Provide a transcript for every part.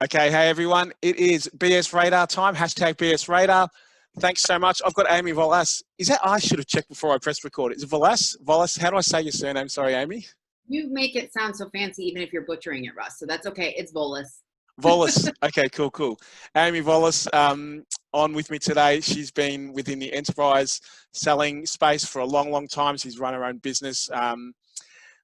Okay, hey everyone, it is BS Radar time, hashtag BS Radar. Thanks so much. I've got Amy Volas. Is that, I should have checked before I pressed record. Is it Volas? Volas, how do I say your surname? Sorry, Amy. You make it sound so fancy even if you're butchering it, Russ. So that's okay. It's Volas. Volas. Okay, cool. Amy Volas on with me today. She's been within the enterprise selling space for a long time. She's run her own business.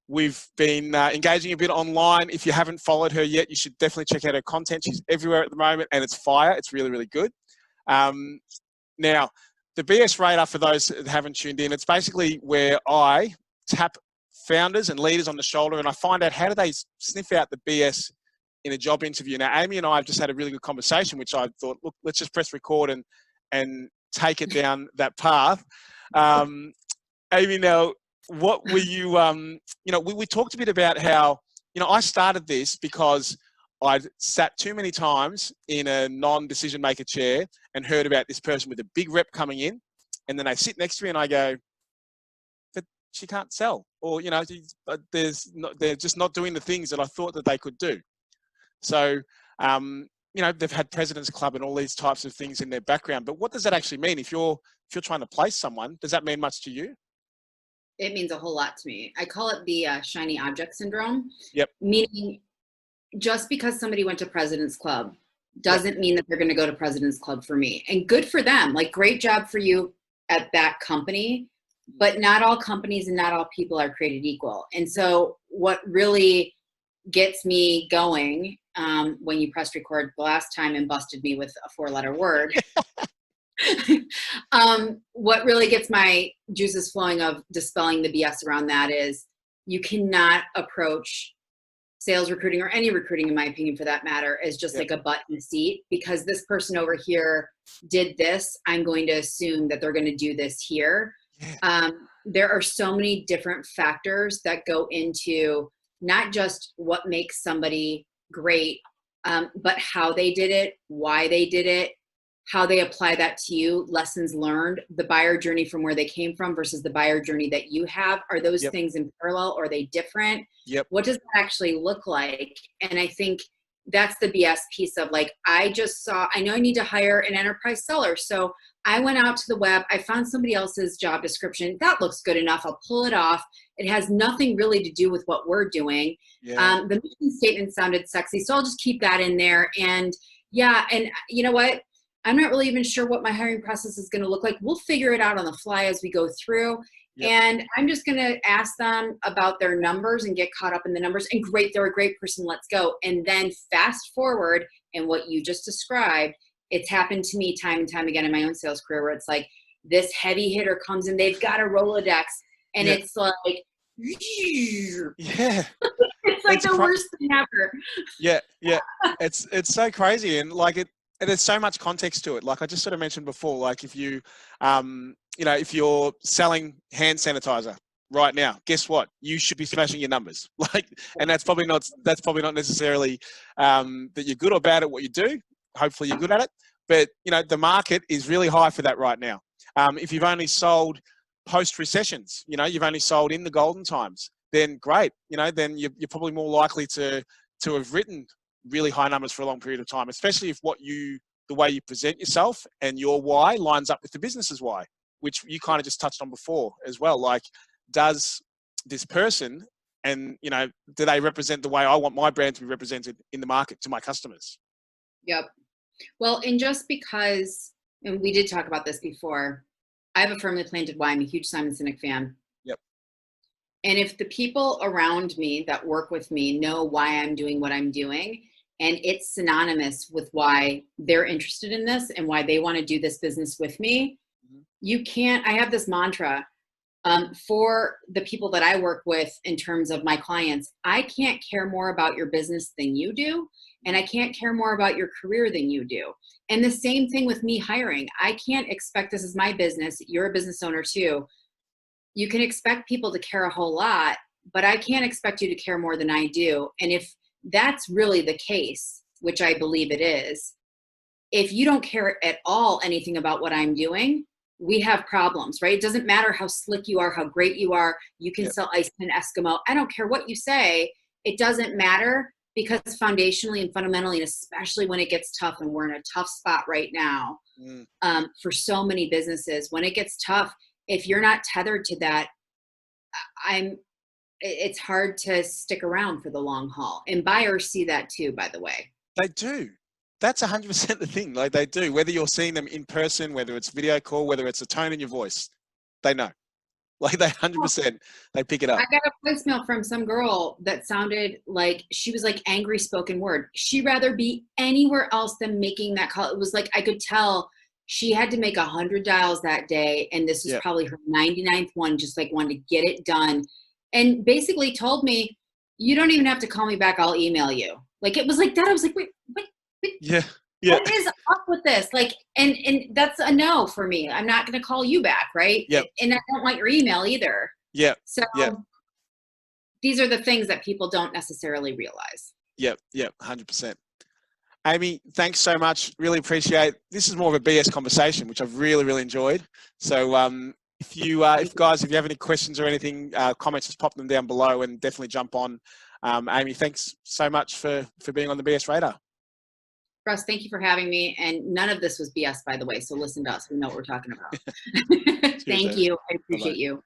We've been engaging a bit online. If you haven't followed her yet, you should definitely check out her content. She's everywhere at the moment and it's fire. It's really good. Now, the BS Radar, for those that haven't tuned in, it's basically where I tap founders and leaders on the shoulder and I find out how do they sniff out the BS in a job interview. Now, Amy and I have just had a really good conversation, which I thought, look, let's just press record and take it down that path. Amy, now, what were you, we talked a bit about how, I started this because I'd sat too many times in a non-decision maker chair and heard about this person with a big rep coming in, and then they sit next to me and I go, but she can't sell, or, they're just not doing the things that I thought that they could do. So, they've had President's Club and all these types of things in their background, but what does that actually mean? If you're trying to place someone, does that mean much to you? It means a whole lot to me. I call it the shiny object syndrome. Yep. Meaning, just because somebody went to President's Club doesn't mean that they're going to go to President's Club for me. And good for them. Like, great job for you at that company. But not all companies and not all people are created equal. And so what really gets me going when you pressed record the last time and busted me with a 4-letter word, what really gets my juices flowing of dispelling the BS around that is you cannot approach sales recruiting, or any recruiting, in my opinion, for that matter, as just like a butt in a seat. Because this person over here did this, I'm going to assume that they're going to do this here. There are so many different factors that go into not just what makes somebody great, but how they did it, why they did it, how they apply that to you, lessons learned, the buyer journey from where they came from versus the buyer journey that you have. Are those things in parallel, or are they different? What does that actually look like? And I think that's the BS piece of, like, I know I need to hire an enterprise seller. So I went out to the web, I found somebody else's job description. That looks good enough. I'll pull it off. It has nothing really to do with what we're doing. The mission statement sounded sexy, so I'll just keep that in there. And and you know what? I'm not really even sure what my hiring process is going to look like. We'll figure it out on the fly as we go through. And I'm just going to ask them about their numbers and get caught up in the numbers. And great, they're a great person. Let's go. And then fast forward, and what you just described, it's happened to me time and time again in my own sales career, where it's like this heavy hitter comes in, they've got a Rolodex, and it's like, it's like the worst thing ever. It's so crazy. And like and there's so much context to it. Like I just sort of mentioned before, like if you, if you're selling hand sanitizer right now, guess what? You should be smashing your numbers. And that's probably not necessarily that you're good or bad at what you do. Hopefully you're good at it. But, the market is really high for that right now. If you've only sold post-recessions, you've only sold in the golden times, then great. Then you're probably more likely to have written really high numbers for a long period of time, especially if the way you present yourself and your why lines up with the business's why, which you kind of just touched on before as well. Like, does this person and, do they represent the way I want my brand to be represented in the market to my customers? Yep. Well, and just because, and we did talk about this before, I have a firmly planted why. I'm a huge Simon Sinek fan. Yep. And if the people around me that work with me know why I'm doing what I'm doing, and it's synonymous with why they're interested in this and why they want to do this business with me, I have this mantra for the people that I work with in terms of my clients. I can't care more about your business than you do. And I can't care more about your career than you do. And the same thing with me hiring. I can't expect, this is my business. You're a business owner too. You can expect people to care a whole lot, but I can't expect you to care more than I do. And if that's really the case, which I believe it is, if you don't care at all anything about what I'm doing, we have problems, right? It doesn't matter how slick you are, how great you are. You can sell ice and Eskimo. I don't care what you say. It doesn't matter. because foundationally and fundamentally, and especially when it gets tough, and we're in a tough spot right now, for so many businesses, when it gets tough, if you're not tethered to that, it's hard to stick around for the long haul. And buyers see that too, by the way. They do. That's 100% the thing. Like, they do. Whether you're seeing them in person, whether it's video call, whether it's a tone in your voice, they know. Like, they 100%, they pick it up. I got a voicemail from some girl that sounded like she was like angry spoken word. She'd rather be anywhere else than making that call. It was like, I could tell she had to make 100 dials that day. And this was probably her 99th one, just like wanted to get it done. And basically told me, you don't even have to call me back. I'll email you. Like, it was like that. I was like, wait. Yeah. What is up with this? Like, and that's a no for me. I'm not going to call you back. Right. Yep. And I don't want your email either. Yeah. So these are the things that people don't necessarily realize. Yep. 100%. Amy, thanks so much. Really appreciate it. This is more of a BS conversation, which I've really, really enjoyed. So if you have any questions or anything, comments, just pop them down below and definitely jump on. Amy, thanks so much for being on the BS Radar. Russ, thank you for having me. And none of this was BS, by the way. So listen to us. We know what we're talking about. Thank you. I appreciate you.